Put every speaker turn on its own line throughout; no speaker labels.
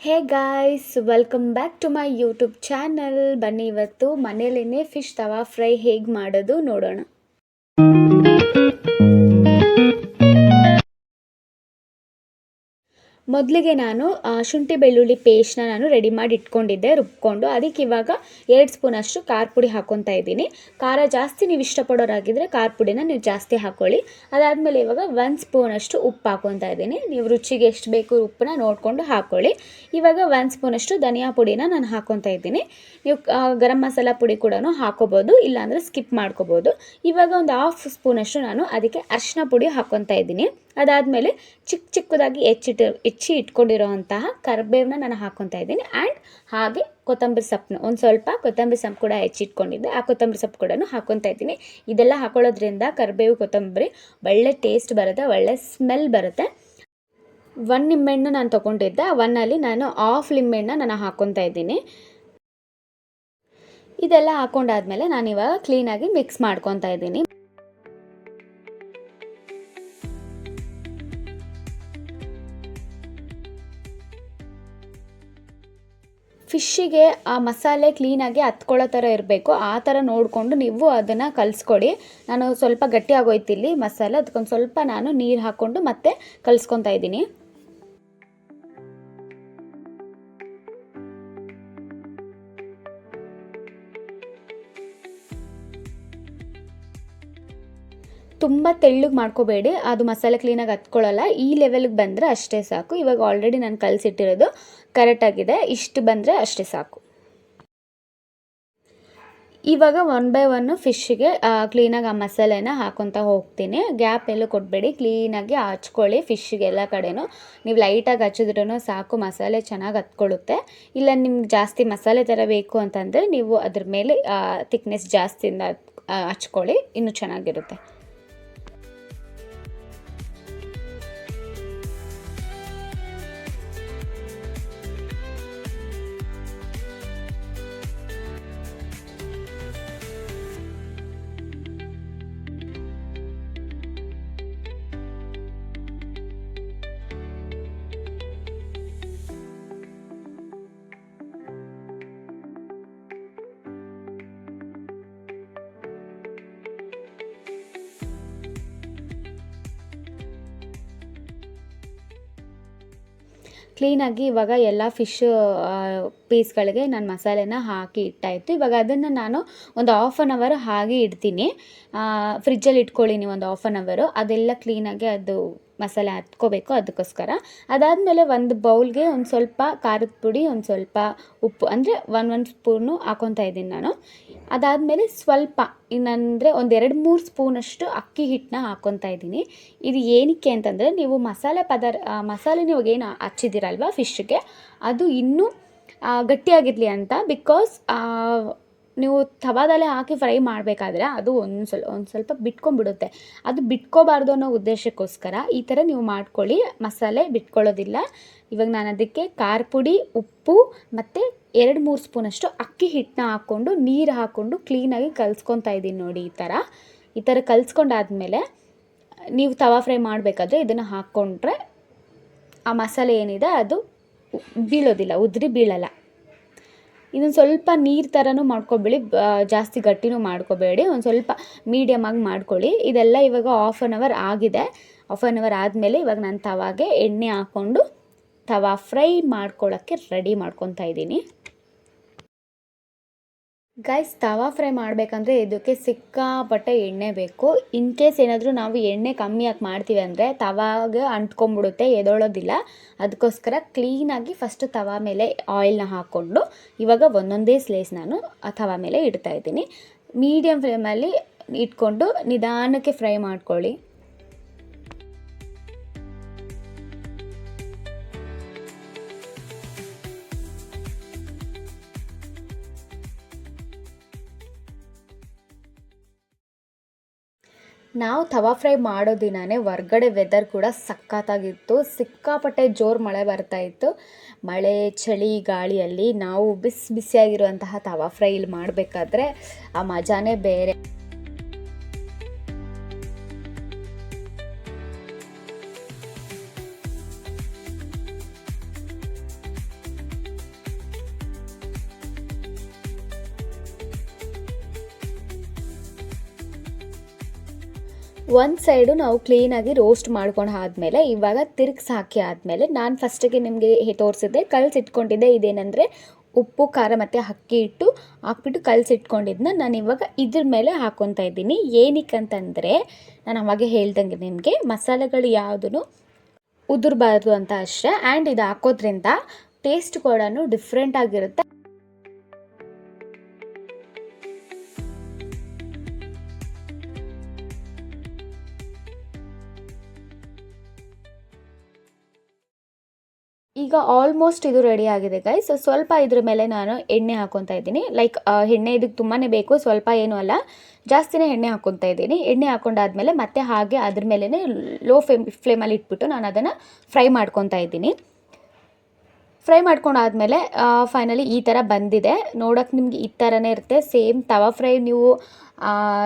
Hey guys, welcome back to my YouTube channel. ಬನ್ನಿ ಇವತ್ತು ಮನೇಲೇನೆ fish ತವಾ fry ಹೇಗೆ ಮಾಡೋದು ನೋಡೋಣ. ಮೊದಲಿಗೆ ನಾನು ಶುಂಠಿ ಬೆಳ್ಳುಳ್ಳಿ ಪೇಸ್ಟ್ನ ನಾನು ರೆಡಿ ಮಾಡಿ ಇಟ್ಕೊಂಡಿದ್ದೆ ರುಬ್ಕೊಂಡು. ಅದಕ್ಕೆ ಇವಾಗ 2 ಸ್ಪೂನಷ್ಟು ಖಾರ ಪುಡಿ ಹಾಕ್ಕೊತಾ ಇದ್ದೀನಿ. ಖಾರ ಜಾಸ್ತಿ ನೀವು ಇಷ್ಟಪಡೋರಾಗಿದ್ದರೆ ಖಾರ ಪುಡಿನ ನೀವು ಜಾಸ್ತಿ ಹಾಕ್ಕೊಳ್ಳಿ. ಅದಾದಮೇಲೆ ಇವಾಗ 1 ಸ್ಪೂನಷ್ಟು ಉಪ್ಪು ಹಾಕ್ಕೊತಾ ಇದ್ದೀನಿ. ನೀವು ರುಚಿಗೆ ಎಷ್ಟು ಬೇಕು ಉಪ್ಪನ್ನ ನೋಡಿಕೊಂಡು ಹಾಕ್ಕೊಳ್ಳಿ. ಇವಾಗ 1 ಸ್ಪೂನಷ್ಟು ಧನಿಯಾ ಪುಡಿನ ನಾನು ಹಾಕ್ಕೊತಾ ಇದ್ದೀನಿ. ನೀವು ಗರಂ ಮಸಾಲ ಪುಡಿ ಕೂಡ ಹಾಕೋಬೋದು, ಇಲ್ಲಾಂದರೆ ಸ್ಕಿಪ್ ಮಾಡ್ಕೋಬೋದು. ಇವಾಗ ಒಂದು 1/2 ಸ್ಪೂನಷ್ಟು ನಾನು ಅದಕ್ಕೆ ಅರಿಶಿನ ಪುಡಿ ಹಾಕ್ಕೊತಾ ಇದ್ದೀನಿ. ಅದಾದಮೇಲೆ ಚಿಕ್ಕದಾಗಿ ಹೆಚ್ಚಿ ಇಟ್ಕೊಂಡಿರೋವಂತಹ ಕರಿಬೇವನ್ನ ನಾನು ಹಾಕ್ಕೊತಾ ಇದ್ದೀನಿ. ಆ್ಯಂಡ್ ಹಾಗೆ ಕೊತ್ತಂಬರಿ ಸೊಪ್ಪನ್ನು ಒಂದು ಸ್ವಲ್ಪ ಕೊತ್ತಂಬರಿ ಸೊಪ್ಪು ಕೂಡ ಹೆಚ್ಚಿಟ್ಕೊಂಡಿದ್ದೆ, ಆ ಕೊತ್ತಂಬರಿ ಸೊಪ್ಪು ಕೂಡ ಹಾಕ್ಕೊತಾ ಇದ್ದೀನಿ. ಇದೆಲ್ಲ ಹಾಕೊಳ್ಳೋದ್ರಿಂದ ಕರಿಬೇವು ಕೊತ್ತಂಬರಿ ಒಳ್ಳೆ ಟೇಸ್ಟ್ ಬರುತ್ತೆ, ಒಳ್ಳೆ ಸ್ಮೆಲ್ ಬರುತ್ತೆ. 1 ನಿಂಬೆಹಣ್ಣು ನಾನು ತೊಗೊಂಡಿದ್ದೆ, 1ಅಲ್ಲಿ ನಾನು 1/2 ನಿಂಬೆಹಣ್ಣು ನಾನು ಹಾಕ್ಕೊತಾ ಇದ್ದೀನಿ. ಇದೆಲ್ಲ ಹಾಕ್ಕೊಂಡಾದ್ಮೇಲೆ ನಾನಿವಾಗ ಕ್ಲೀನಾಗಿ ಮಿಕ್ಸ್ ಮಾಡ್ಕೊತಾ ಇದ್ದೀನಿ. ಫಿಶ್ಶಿಗೆ ಆ ಮಸಾಲೆ ಕ್ಲೀನಾಗಿ ಹತ್ಕೊಳ್ಳೋ ಥರ ಇರಬೇಕು, ಆ ಥರ ನೋಡಿಕೊಂಡು ನೀವು ಅದನ್ನು ಕಲಿಸ್ಕೊಡಿ. ನಾನು ಸ್ವಲ್ಪ ಗಟ್ಟಿ ಆಗೋಯ್ತಿಲ್ಲಿ ಮಸಾಲೆ, ಅದಕ್ಕೊಂದು ಸ್ವಲ್ಪ ನಾನು ನೀರು ಹಾಕ್ಕೊಂಡು ಮತ್ತೆ ಕಲಿಸ್ಕೊತಾ ಇದ್ದೀನಿ. ತುಂಬ ತೆಳ್ಳಗೆ ಮಾಡ್ಕೋಬೇಡಿ, ಅದು ಮಸಾಲೆ ಕ್ಲೀನಾಗಿ ಹತ್ಕೊಳ್ಳಲ್ಲ. ಈ ಲೆವೆಲ್ಗೆ ಬಂದರೆ ಅಷ್ಟೇ ಸಾಕು. ಇವಾಗ ಆಲ್ರೆಡಿ ನಾನು ಕಲಸಿಟ್ಟಿರೋದು ಕರೆಕ್ಟಾಗಿದೆ, ಇಷ್ಟು ಬಂದರೆ ಅಷ್ಟೇ ಸಾಕು. ಇವಾಗ 1 ಬೈ 1 ಫಿಶ್ಶಿಗೆ ಕ್ಲೀನಾಗಿ ಆ ಮಸಾಲೆನ ಹಾಕ್ಕೊತಾ ಹೋಗ್ತೀನಿ. ಗ್ಯಾಪ್ ಎಲ್ಲೂ ಕೊಡಬೇಡಿ, ಕ್ಲೀನಾಗಿ ಹಚ್ಕೊಳ್ಳಿ ಫಿಶ್ಶಿಗೆ ಎಲ್ಲ ಕಡೆನೂ. ನೀವು ಲೈಟಾಗಿ ಹಚ್ಚಿದ್ರೂ ಸಾಕು, ಮಸಾಲೆ ಚೆನ್ನಾಗಿ ಹತ್ಕೊಳ್ಳುತ್ತೆ. ಇಲ್ಲ ನಿಮ್ಗೆ ಜಾಸ್ತಿ ಮಸಾಲೆ ಥರ ಬೇಕು ಅಂತಂದರೆ ನೀವು ಅದ್ರ ಮೇಲೆ ಥಿಕ್ನೆಸ್ ಜಾಸ್ತಿಯಿಂದ ಹಚ್ಕೊಳ್ಳಿ, ಇನ್ನೂ ಚೆನ್ನಾಗಿರುತ್ತೆ. ಕ್ಲೀನಾಗಿ ಇವಾಗ ಎಲ್ಲ ಫಿಶ್ ಪೀಸ್ಗಳಿಗೆ ನಾನು ಮಸಾಲೆನ ಹಾಕಿ ಇಟ್ಟಾಯಿತು. ಇವಾಗ ಅದನ್ನು ನಾನು ಒಂದು 1/2 ಅವರ್ ಹಾಗೆ ಇಡ್ತೀನಿ. ಫ್ರಿಜ್ಜಲ್ಲಿ ಇಟ್ಕೊಳ್ಳಿ ನೀವು ಒಂದು 1/2 ಅವರು, ಅದೆಲ್ಲ ಕ್ಲೀನಾಗಿ ಅದು ಮಸಾಲೆ ಹತ್ಕೋಬೇಕು, ಅದಕ್ಕೋಸ್ಕರ. ಅದಾದಮೇಲೆ ಒಂದು ಬೌಲ್ಗೆ ಒಂದು ಸ್ವಲ್ಪ ಖಾರದ ಪುಡಿ, ಒಂದು ಸ್ವಲ್ಪ ಉಪ್ಪು, ಅಂದರೆ 1 ಸ್ಪೂನು ಹಾಕ್ಕೊತಾ ಇದ್ದೀನಿ ನಾನು. ಅದಾದಮೇಲೆ ಸ್ವಲ್ಪ ಇನ್ನಂದರೆ ಒಂದು 2-3 ಸ್ಪೂನಷ್ಟು ಅಕ್ಕಿ ಹಿಟ್ಟನ್ನ ಹಾಕ್ಕೊತಾ ಇದ್ದೀನಿ. ಇದು ಏನಕ್ಕೆ ಅಂತಂದರೆ ನೀವು ಮಸಾಲೆ ನೀವು ಏನು ಹಚ್ಚಿದ್ದೀರಲ್ವ ಫಿಶ್ಗೆ, ಅದು ಇನ್ನೂ ಗಟ್ಟಿಯಾಗಿರಲಿ ಅಂತ. ಬಿಕಾಸ್ ನೀವು ತವಾದಲ್ಲೇ ಹಾಕಿ ಫ್ರೈ ಮಾಡಬೇಕಾದ್ರೆ ಅದು ಒಂದು ಸ್ವಲ್ಪ ಬಿಟ್ಕೊಂಡ್ಬಿಡುತ್ತೆ. ಅದು ಬಿಟ್ಕೋಬಾರ್ದು ಅನ್ನೋ ಉದ್ದೇಶಕ್ಕೋಸ್ಕರ ಈ ಥರ ನೀವು ಮಾಡ್ಕೊಳ್ಳಿ, ಮಸಾಲೆ ಬಿಟ್ಕೊಳ್ಳೋದಿಲ್ಲ. ಇವಾಗ ನಾನು ಅದಕ್ಕೆ ಖಾರ ಪುಡಿ, ಉಪ್ಪು ಮತ್ತು 2-3 ಸ್ಪೂನಷ್ಟು ಅಕ್ಕಿ ಹಿಟ್ಟನ್ನ ಹಾಕ್ಕೊಂಡು ನೀರು ಹಾಕ್ಕೊಂಡು ಕ್ಲೀನಾಗಿ ಕಲಿಸ್ಕೊತಾ ಇದ್ದೀನಿ ನೋಡಿ. ಈ ಥರ ಕಲಿಸ್ಕೊಂಡಾದ್ಮೇಲೆ ನೀವು ತವಾ ಫ್ರೈ ಮಾಡಬೇಕಾದ್ರೆ ಇದನ್ನು ಹಾಕ್ಕೊಂಡ್ರೆ ಆ ಮಸಾಲೆ ಏನಿದೆ ಅದು ಬೀಳೋದಿಲ್ಲ, ಉದುರಿ ಬೀಳಲ್ಲ. ಇದೊಂದು ಸ್ವಲ್ಪ ನೀರು ಥರನೂ ಮಾಡ್ಕೊಬೇಡಿ, ಜಾಸ್ತಿ ಗಟ್ಟಿನೂ ಮಾಡ್ಕೋಬೇಡಿ, ಒಂದು ಸ್ವಲ್ಪ ಮೀಡಿಯಮಾಗಿ ಮಾಡ್ಕೊಳ್ಳಿ. ಇದೆಲ್ಲ ಇವಾಗ 1/2 ಅವರ್ ಆಗಿದೆ. 1/2 ಅವರ್ ಆದಮೇಲೆ ಇವಾಗ ನಾನು ತವಾಗೆ ಎಣ್ಣೆ ಹಾಕ್ಕೊಂಡು ತವಾ ಫ್ರೈ ಮಾಡ್ಕೊಳ್ಳೋಕ್ಕೆ ರೆಡಿ ಮಾಡ್ಕೊತಾ ಇದ್ದೀನಿ. ಗೈಸ್, ತವಾ ಫ್ರೈ ಮಾಡಬೇಕಂದ್ರೆ ಇದಕ್ಕೆ ಸಿಕ್ಕಾಪಟ್ಟೆ ಎಣ್ಣೆ ಬೇಕು. ಇನ್ ಕೇಸ್ ಏನಾದರೂ ನಾವು ಎಣ್ಣೆ ಕಮ್ಮಿ ಹಾಕಿ ಮಾಡ್ತೀವಿ ಅಂದರೆ ತವಾಗೆ ಅಂಟ್ಕೊಂಡ್ಬಿಡುತ್ತೆ, ಎದೊಳೋದಿಲ್ಲ. ಅದಕ್ಕೋಸ್ಕರ ಕ್ಲೀನಾಗಿ ಫಸ್ಟು ತವಾ ಮೇಲೆ ಆಯಿಲ್ನ ಹಾಕ್ಕೊಂಡು ಇವಾಗ ಒಂದೊಂದೇ ಸ್ಲೇಸ್ ನಾನು ಆ ತವಾ ಮೇಲೆ ಇಡ್ತಾ ಇದ್ದೀನಿ. ಮೀಡಿಯಮ್ ಫ್ಲೇಮಲ್ಲಿ ಇಟ್ಕೊಂಡು ನಿಧಾನಕ್ಕೆ ಫ್ರೈ ಮಾಡ್ಕೊಳ್ಳಿ. ನಾವು ತವಾ ಫ್ರೈ ಮಾಡೋ ದಿನವೇ ಹೊರ್ಗಡೆ ವೆದರ್ ಕೂಡ ಸಖತ್ತಾಗಿತ್ತು. ಸಿಕ್ಕಾಪಟ್ಟೆ ಜೋರು ಮಳೆ ಬರ್ತಾಯಿತ್ತು. ಮಳೆ, ಚಳಿ, ಗಾಳಿಯಲ್ಲಿ ನಾವು ಬಿಸಿಯಾಗಿರುವಂತಹ ತವಾ ಫ್ರೈ ಇಲ್ಲಿ ಮಾಡಬೇಕಾದ್ರೆ ಆ ಮಜಾನೇ ಬೇರೆ. ಒಂದು ಸೈಡು ನಾವು ಕ್ಲೀನಾಗಿ ರೋಸ್ಟ್ ಮಾಡ್ಕೊಂಡು ಆದಮೇಲೆ ಇವಾಗ ತಿರುಗಿಸಿ ಹಾಕಿ ಆದಮೇಲೆ ನಾನು ಫಸ್ಟಿಗೆ ನಿಮಗೆ ತೋರಿಸಿದ್ದೆ ಕಲಸಿಟ್ಕೊಂಡಿದ್ದೆ. ಇದೇನೆಂದರೆ ಉಪ್ಪು ಖಾರ ಮತ್ತು ಅಕ್ಕಿ ಹಿಟ್ಟು ಹಾಕ್ಬಿಟ್ಟು ಕಲಸಿಟ್ಕೊಂಡಿದ್ದನ್ನ ನಾನು ಇವಾಗ ಇದ್ರ ಮೇಲೆ ಹಾಕ್ಕೊತಾ ಇದ್ದೀನಿ. ಏನಕ್ಕಂತಂದರೆ ನಾನು ಅವಾಗೆ ಹೇಳ್ದಂಗೆ ನಿಮಗೆ ಮಸಾಲೆಗಳು ಯಾವುದೂ ಉದುರಬಾರ್ದು ಅಂತ ಅಷ್ಟೇ. ಆ್ಯಂಡ್ ಇದು ಹಾಕೋದ್ರಿಂದ ಟೇಸ್ಟ್ ಕೂಡ ಡಿಫ್ರೆಂಟ್ ಆಗಿರುತ್ತೆ. ಈಗ ಆಲ್ಮೋಸ್ಟ್ ಇದು ರೆಡಿ ಆಗಿದೆ ಗೈಸ್. ಸ್ವಲ್ಪ ಇದ್ರ ಮೇಲೆ ನಾನು ಎಣ್ಣೆ ಹಾಕ್ಕೊತಾ ಇದ್ದೀನಿ. ಲೈಕ್ ಎಣ್ಣೆ ಇದಕ್ಕೆ ತುಂಬಾ ಬೇಕು, ಸ್ವಲ್ಪ ಏನೂ ಅಲ್ಲ, ಜಾಸ್ತಿನೇ ಎಣ್ಣೆ ಹಾಕ್ಕೊತಾ ಇದ್ದೀನಿ. ಎಣ್ಣೆ ಹಾಕ್ಕೊಂಡಾದ್ಮೇಲೆ ಮತ್ತೆ ಹಾಗೆ ಅದ್ರ ಮೇಲೇ ಲೋ ಫ್ಲೇಮಲ್ಲಿ ಇಟ್ಬಿಟ್ಟು ನಾನು ಅದನ್ನು ಫ್ರೈ ಮಾಡ್ಕೊತಾ ಇದ್ದೀನಿ. ಫ್ರೈ ಮಾಡ್ಕೊಂಡಾದ್ಮೇಲೆ ಫೈನಲಿ ಈ ಥರ ಬಂದಿದೆ. ನೋಡೋಕ್ಕೆ ನಿಮ್ಗೆ ಈ ಥರನೇ ಇರುತ್ತೆ. ಸೇಮ್ ತವಾ ಫ್ರೈ ನೀವು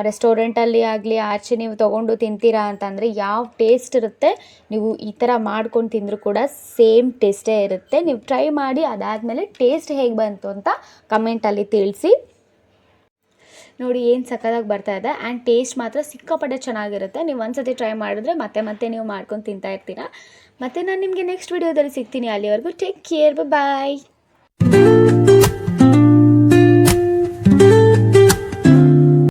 ರೆಸ್ಟೋರೆಂಟಲ್ಲಿ ಆಗಲಿ ಆಚೆ ನೀವು ತೊಗೊಂಡು ತಿಂತೀರಾ ಅಂತಂದರೆ ಯಾವ ಟೇಸ್ಟ್ ಇರುತ್ತೆ, ನೀವು ಈ ಥರ ಮಾಡ್ಕೊಂಡು ತಿಂದರೂ ಕೂಡ ಸೇಮ್ ಟೇಸ್ಟೇ ಇರುತ್ತೆ. ನೀವು ಟ್ರೈ ಮಾಡಿ ಅದಾದಮೇಲೆ ಟೇಸ್ಟ್ ಹೇಗೆ ಬಂತು ಅಂತ ಕಮೆಂಟಲ್ಲಿ ತಿಳಿಸಿ. ನೋಡಿ ಏನು ಸಕ್ಕತ್ತಾಗಿ ಬರ್ತಾ ಇದೆ. ಆ್ಯಂಡ್ ಟೇಸ್ಟ್ ಮಾತ್ರ ಸಿಕ್ಕಾಪಟ್ಟೆ ಚೆನ್ನಾಗಿರುತ್ತೆ. ನೀವು ಒಂದ್ಸತಿ ಟ್ರೈ ಮಾಡಿದ್ರೆ ಮತ್ತೆ ಮತ್ತೆ ನೀವು ಮಾಡ್ಕೊಂಡು ತಿಂತಾ ಇರ್ತೀರಾ. ಮತ್ತು ನಾನು ನಿಮಗೆ ನೆಕ್ಸ್ಟ್ ವಿಡಿಯೋದಲ್ಲಿ ಸಿಗ್ತೀನಿ. ಅಲ್ಲಿವರೆಗೂ ಟೇಕ್ ಕೇರ್, ಬಾಯ್.